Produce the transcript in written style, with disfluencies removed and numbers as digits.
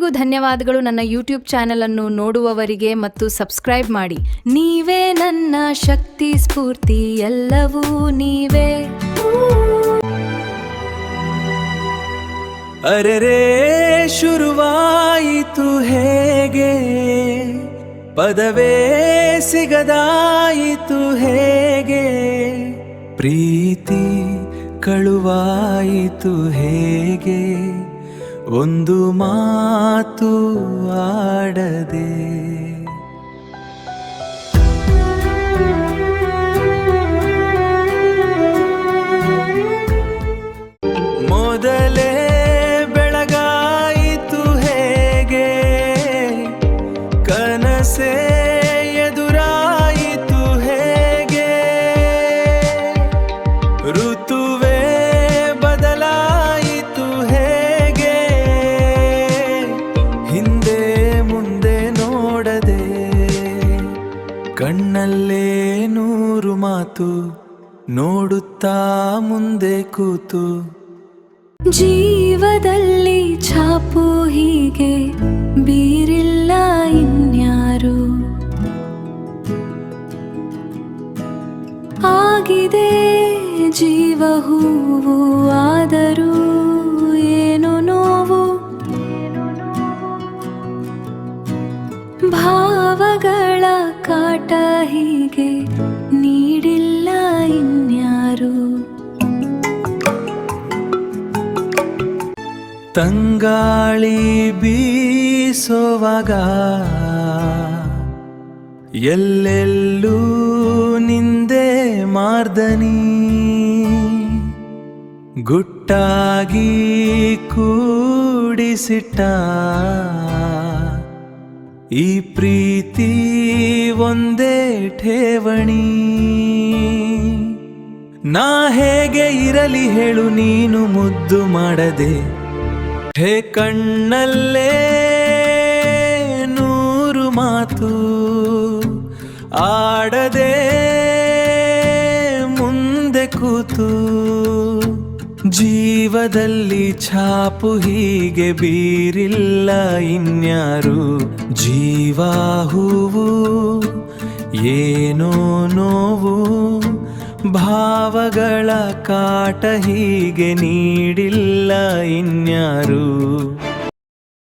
ಎಲ್ಲರಿಗೂ ಧನ್ಯವಾದಗಳು. ನನ್ನ ಯೂಟ್ಯೂಬ್ ಚಾನೆಲ್ ಅನ್ನು ನೋಡುವವರಿಗೆ ಮತ್ತು ಸಬ್ಸ್ಕ್ರೈಬ್ ಮಾಡಿ. ನೀವೇ ನನ್ನ ಶಕ್ತಿ, ಸ್ಫೂರ್ತಿ, ಎಲ್ಲವೂ ನೀವೇ. ಅರೆರೇ ಶುರುವಾಯಿತು ಹೇಗೆ, ಪದವೇ ಸಿಗದಾಯಿತು ಹೇಗೆ, ಪ್ರೀತಿ ಕಳುವಾಯಿತು ಹೇಗೆ, ಒಂದು ಮಾತು ಆಡದೆ. ಮೊದಲೇ ಬೆಳಗಾಯಿತು ಹೇಗೆ, ಕನಸೇ ಎದುರಾಯಿತು ಹೇಗೆ, ಋತುವೇ ಬದಲಾಯಿತು ಹೇಗೆ, ಹಿಂದೆ ಮುಂದೆ ನೋಡದೆ ಕಣ್ಣಲ್ಲೇ ನೂರು ಮಾತು ನೋಡುತ್ತಾ ಮುಂದೆ ಕೂತು. ಜೀವದಲ್ಲಿ ಛಾಪು ಹೀಗೆ ಬೀರಿಲ್ಲ ಇನ್ಯಾರು, ಆಗಿದೆ ಜೀವ ಹೂವು, ಆದರೂ ಏನು ನೋವು, ಭಾವಗಳ ಕಾಟ ಹೀಗೆ ನೀಡಿಲ್ಲ ಇನ್ಯಾರು. ತಂಗಾಳಿ ಬೀಸೋವಾಗ ಎಲ್ಲೆಲ್ಲೂ ನಿಂದೆ ಮಾರ್ದನಿ, ಗುಟ್ಟಾಗಿ ಕೂಡಿಸಿಟ್ಟ ಈ ಪ್ರೀತಿ ಒಂದೇ ಠೇವಣಿ. ನಾ ಹೇಗೆ ಇರಲಿ ಹೇಳು ನೀನು ಮುದ್ದು ಮಾಡದೆ, ಹೇ ಕಣ್ಣಲ್ಲೇ ನೂರು ಮಾತು ಆಡದೆ ಮುಂದೆ ಕೂತು. ಜೀವದಲ್ಲಿ ಛಾಪು ಹೀಗೆ ಬೀರಿಲ್ಲ ಇನ್ಯಾರು, ಜೀವ ಹೂವು ಏನೋ ನೋವು, ಭಾವಗಳ ಕಾಟ ಹೀಗೆ ನೀಡಿಲ್ಲ ಇನ್ಯಾರು.